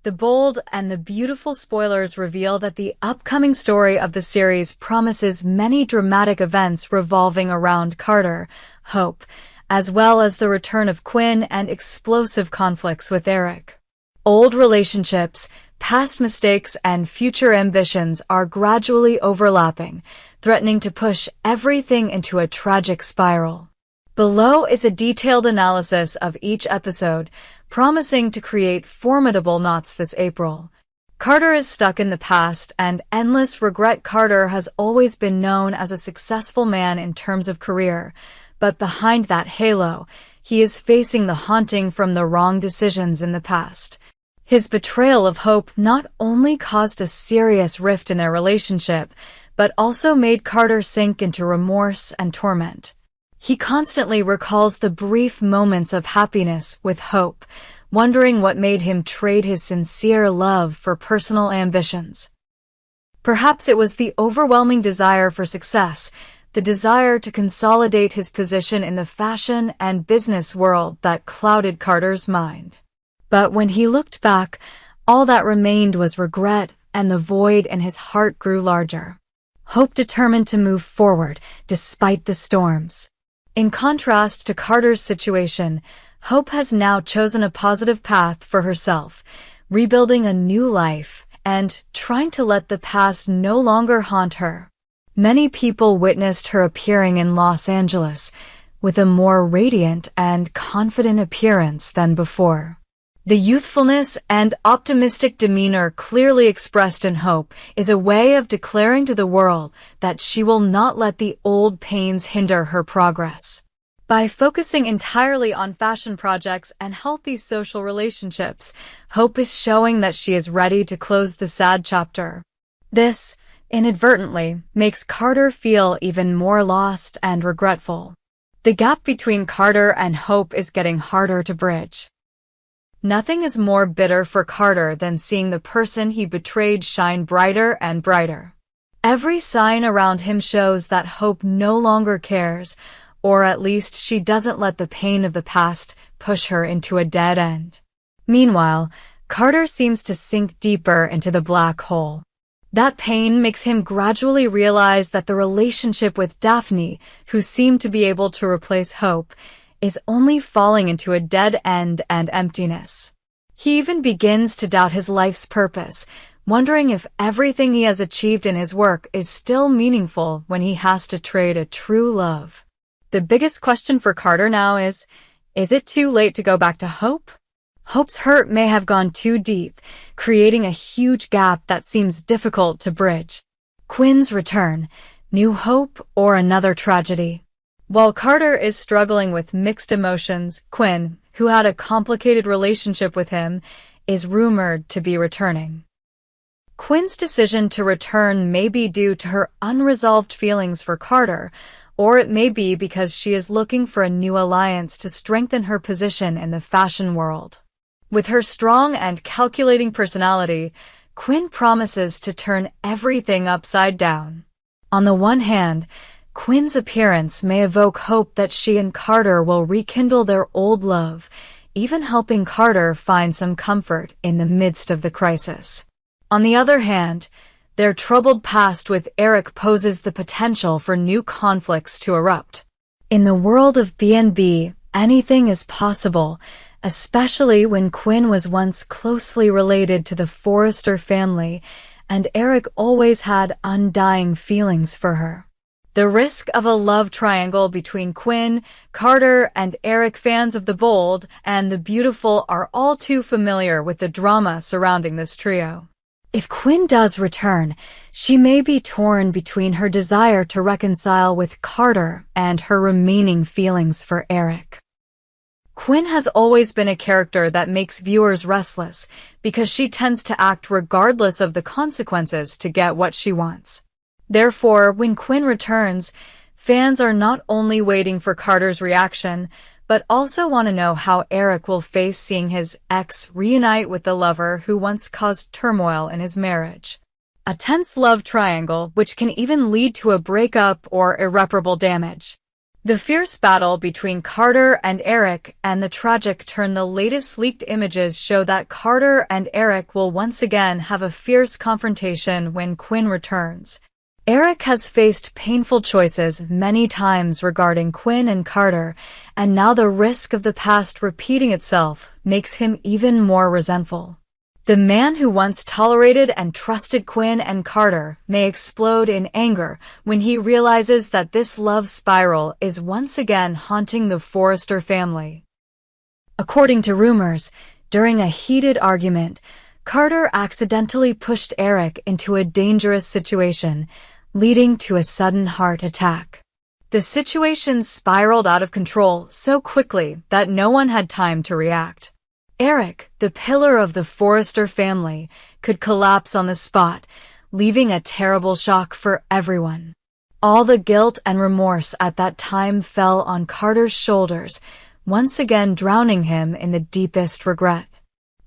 The bold and the beautiful spoilers reveal that the upcoming story of the series promises many dramatic events revolving around Carter, Hope, as well as the return of Quinn and explosive conflicts with Eric. Old relationships, past mistakes, and future ambitions are gradually overlapping, threatening to push everything into a tragic spiral. Below is a detailed analysis of each episode, promising to create formidable knots this April. Carter is stuck in the past, and endless regret. Carter has always been known as a successful man in terms of career, but behind that halo, he is facing the haunting from the wrong decisions in the past. His betrayal of Hope not only caused a serious rift in their relationship, but also made Carter sink into remorse and torment. He constantly recalls the brief moments of happiness with Hope, wondering what made him trade his sincere love for personal ambitions. Perhaps it was the overwhelming desire for success, the desire to consolidate his position in the fashion and business world that clouded Carter's mind. But when he looked back, all that remained was regret, and the void in his heart grew larger. Hope determined to move forward, despite the storms. In contrast to Carter's situation, Hope has now chosen a positive path for herself, rebuilding a new life and trying to let the past no longer haunt her. Many people witnessed her appearing in Los Angeles with a more radiant and confident appearance than before. The youthfulness and optimistic demeanor clearly expressed in Hope is a way of declaring to the world that she will not let the old pains hinder her progress. By focusing entirely on fashion projects and healthy social relationships, Hope is showing that she is ready to close the sad chapter. This, inadvertently, makes Carter feel even more lost and regretful. The gap between Carter and Hope is getting harder to bridge. Nothing is more bitter for Carter than seeing the person he betrayed shine brighter and brighter. Every sign around him shows that Hope no longer cares, or at least she doesn't let the pain of the past push her into a dead end. Meanwhile, Carter seems to sink deeper into the black hole. That pain makes him gradually realize that the relationship with Daphne, who seemed to be able to replace Hope, is only falling into a dead end and emptiness. He even begins to doubt his life's purpose, wondering if everything he has achieved in his work is still meaningful when he has to trade a true love. The biggest question for Carter now is it too late to go back to Hope? Hope's hurt may have gone too deep, creating a huge gap that seems difficult to bridge. Quinn's return, new hope, or another tragedy? While Carter is struggling with mixed emotions, Quinn, who had a complicated relationship with him, is rumored to be returning. Quinn's decision to return may be due to her unresolved feelings for Carter, or it may be because she is looking for a new alliance to strengthen her position in the fashion world. With her strong and calculating personality, Quinn promises to turn everything upside down. On the one hand, Quinn's appearance may evoke hope that she and Carter will rekindle their old love, even helping Carter find some comfort in the midst of the crisis. On the other hand, their troubled past with Eric poses the potential for new conflicts to erupt. In the world of B&B, anything is possible, especially when Quinn was once closely related to the Forrester family, and Eric always had undying feelings for her. The risk of a love triangle between Quinn, Carter, and Eric. Fans of the bold and the beautiful are all too familiar with the drama surrounding this trio. If Quinn does return, she may be torn between her desire to reconcile with Carter and her remaining feelings for Eric. Quinn has always been a character that makes viewers restless because she tends to act regardless of the consequences to get what she wants. Therefore, when Quinn returns, fans are not only waiting for Carter's reaction, but also want to know how Eric will face seeing his ex reunite with the lover who once caused turmoil in his marriage. A tense love triangle which can even lead to a breakup or irreparable damage. The fierce battle between Carter and Eric and the tragic turn. The latest leaked images show that Carter and Eric will once again have a fierce confrontation when Quinn returns. Eric has faced painful choices many times regarding Quinn and Carter, and now the risk of the past repeating itself makes him even more resentful. The man who once tolerated and trusted Quinn and Carter may explode in anger when he realizes that this love spiral is once again haunting the Forrester family. According to rumors, during a heated argument, Carter accidentally pushed Eric into a dangerous situation, leading to a sudden heart attack. The situation spiraled out of control so quickly that no one had time to react. Eric, the pillar of the Forrester family, could collapse on the spot, leaving a terrible shock for everyone. All the guilt and remorse at that time fell on Carter's shoulders, once again drowning him in the deepest regret.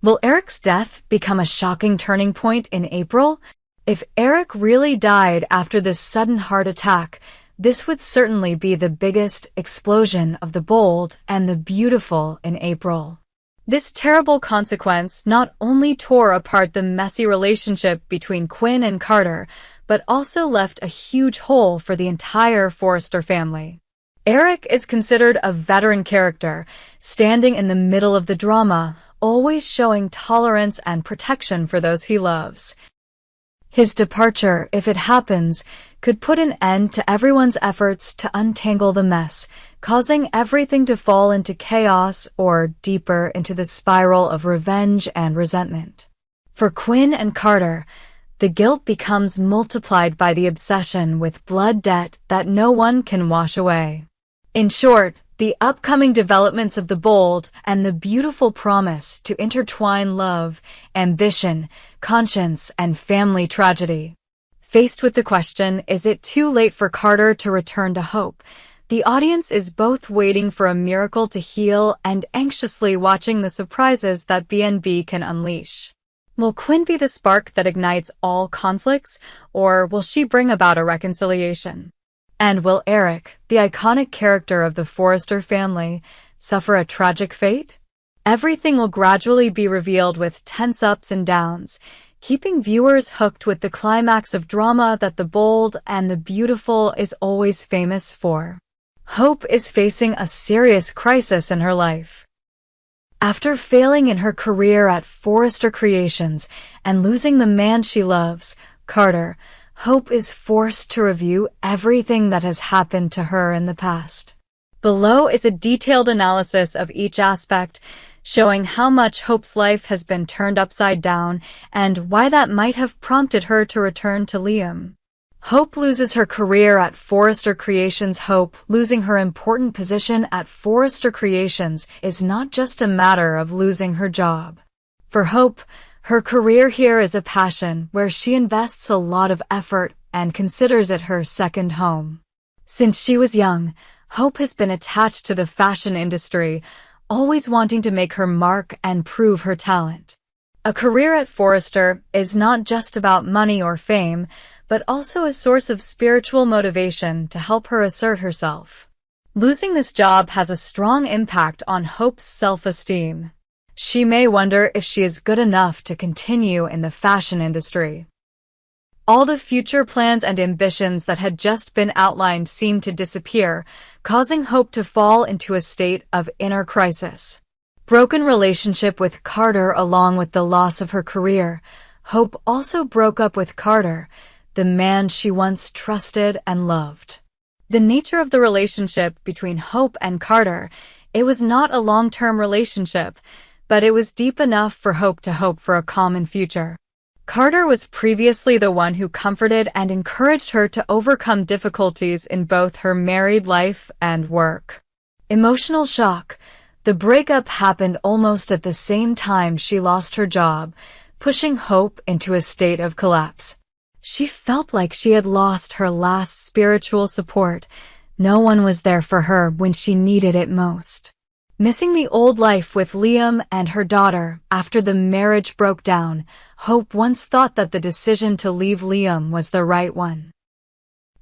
Will Eric's death become a shocking turning point in April? If Eric really died after this sudden heart attack, this would certainly be the biggest explosion of the bold and the beautiful in April. This terrible consequence not only tore apart the messy relationship between Quinn and Carter, but also left a huge hole for the entire Forrester family. Eric is considered a veteran character, standing in the middle of the drama, always showing tolerance and protection for those he loves. His departure, if it happens, could put an end to everyone's efforts to untangle the mess, causing everything to fall into chaos or deeper into the spiral of revenge and resentment. For Quinn and Carter, the guilt becomes multiplied by the obsession with blood debt that no one can wash away. In short, the upcoming developments of the bold and the beautiful promise to intertwine love, ambition, conscience, and family tragedy. Faced with the question, is it too late for Carter to return to hope? The audience is both waiting for a miracle to heal and anxiously watching the surprises that BNB can unleash. Will Quinn be the spark that ignites all conflicts, or will she bring about a reconciliation? And will Eric, the iconic character of the Forrester family, suffer a tragic fate? Everything will gradually be revealed with tense ups and downs, keeping viewers hooked with the climax of drama that the bold and the beautiful is always famous for. Hope is facing a serious crisis in her life. After failing in her career at Forrester Creations and losing the man she loves, Carter, Hope is forced to review everything that has happened to her in the past. Below is a detailed analysis of each aspect, showing how much Hope's life has been turned upside down and why that might have prompted her to return to Liam. Hope loses her career at Forrester Creations. Hope losing her important position at Forrester Creations is not just a matter of losing her job. For Hope, her career here is a passion where she invests a lot of effort and considers it her second home. Since she was young, Hope has been attached to the fashion industry, always wanting to make her mark and prove her talent. A career at Forrester is not just about money or fame, but also a source of spiritual motivation to help her assert herself. Losing this job has a strong impact on Hope's self-esteem. She may wonder if she is good enough to continue in the fashion industry. All the future plans and ambitions that had just been outlined seem to disappear, causing Hope to fall into a state of inner crisis. Broken relationship with Carter along with the loss of her career, Hope also broke up with Carter, the man she once trusted and loved. The nature of the relationship between Hope and Carter, it was not a long-term relationship, but it was deep enough for Hope to hope for a common future. Carter was previously the one who comforted and encouraged her to overcome difficulties in both her married life and work. Emotional shock. The breakup happened almost at the same time she lost her job, pushing Hope into a state of collapse. She felt like she had lost her last spiritual support. No one was there for her when she needed it most. Missing the old life with Liam and her daughter after the marriage broke down, Hope once thought that the decision to leave Liam was the right one.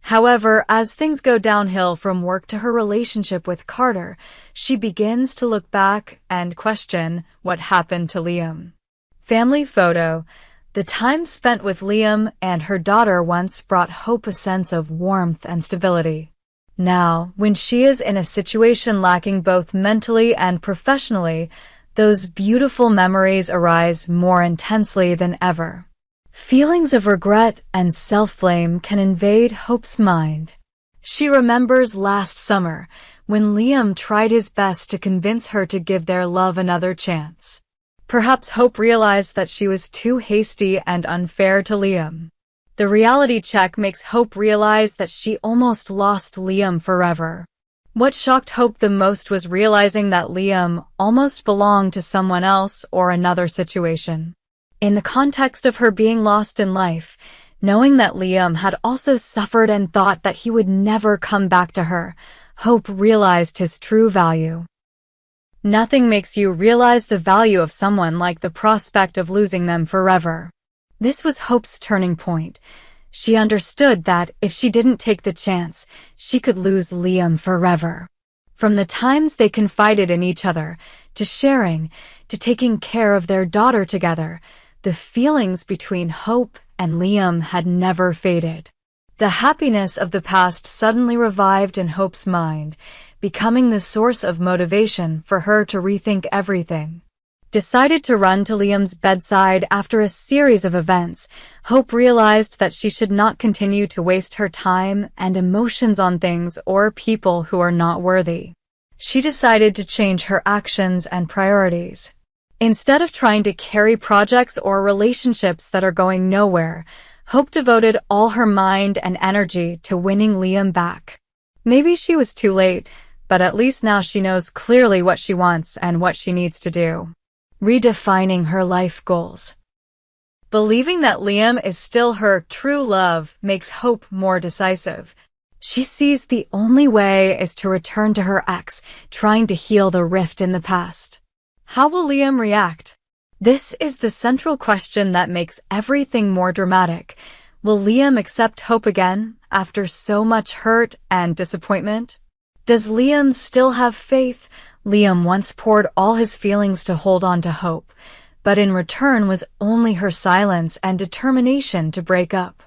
However, as things go downhill from work to her relationship with Carter, she begins to look back and question what happened to Liam. Family photo. The time spent with Liam and her daughter once brought Hope a sense of warmth and stability. Now, when she is in a situation lacking both mentally and professionally, those beautiful memories arise more intensely than ever. Feelings of regret and self-blame can invade Hope's mind. She remembers last summer when Liam tried his best to convince her to give their love another chance. Perhaps Hope realized that she was too hasty and unfair to Liam. The reality check makes Hope realize that she almost lost Liam forever. What shocked Hope the most was realizing that Liam almost belonged to someone else or another situation. In the context of her being lost in life, knowing that Liam had also suffered and thought that he would never come back to her, Hope realized his true value. Nothing makes you realize the value of someone like the prospect of losing them forever. This was Hope's turning point. She understood that if she didn't take the chance, she could lose Liam forever. From the times they confided in each other, to sharing, to taking care of their daughter together, the feelings between Hope and Liam had never faded. The happiness of the past suddenly revived in Hope's mind, becoming the source of motivation for her to rethink everything. Decided to run to Liam's bedside after a series of events, Hope realized that she should not continue to waste her time and emotions on things or people who are not worthy. She decided to change her actions and priorities. Instead of trying to carry projects or relationships that are going nowhere, Hope devoted all her mind and energy to winning Liam back. Maybe she was too late, but at least now she knows clearly what she wants and what she needs to do. Redefining her life goals. Believing that Liam is still her true love makes Hope more decisive. She sees the only way is to return to her ex, trying to heal the rift in the past. How will Liam react? This is the central question that makes everything more dramatic. Will Liam accept Hope again after so much hurt and disappointment? Does Liam still have faith? Liam once poured all his feelings to hold on to Hope, but in return was only her silence and determination to break up.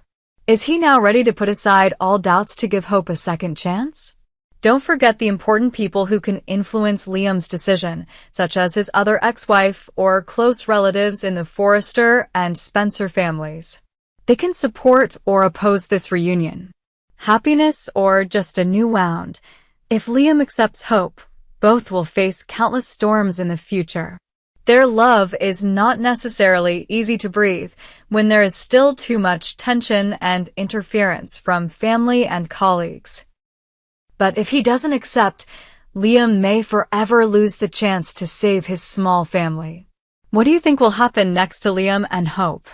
Is he now ready to put aside all doubts to give Hope a second chance? Don't forget the important people who can influence Liam's decision, such as his other ex-wife or close relatives in the Forrester and Spencer families. They can support or oppose this reunion. Happiness or just a new wound. If Liam accepts Hope, both will face countless storms in the future. Their love is not necessarily easy to breathe when there is still too much tension and interference from family and colleagues. But if he doesn't accept, Liam may forever lose the chance to save his small family. What do you think will happen next to Liam and Hope?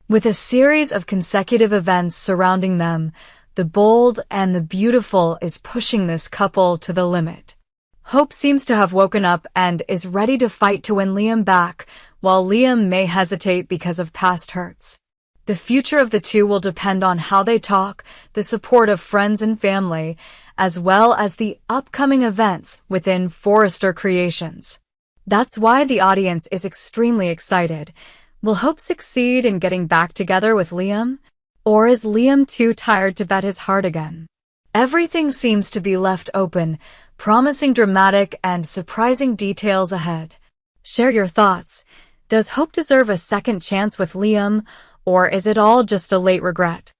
With a series of consecutive events surrounding them, the bold and the beautiful is pushing this couple to the limit. Hope seems to have woken up and is ready to fight to win Liam back, while Liam may hesitate because of past hurts. The future of the two will depend on how they talk, the support of friends and family, as well as the upcoming events within Forrester Creations. That's why the audience is extremely excited. Will Hope succeed in getting back together with Liam? Or is Liam too tired to bet his heart again? Everything seems to be left open, promising dramatic and surprising details ahead. Share your thoughts. Does Hope deserve a second chance with Liam, or is it all just a late regret?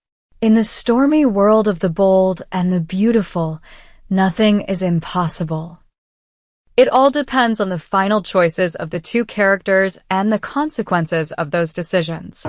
In the stormy world of the bold and the beautiful, nothing is impossible. It all depends on the final choices of the two characters and the consequences of those decisions.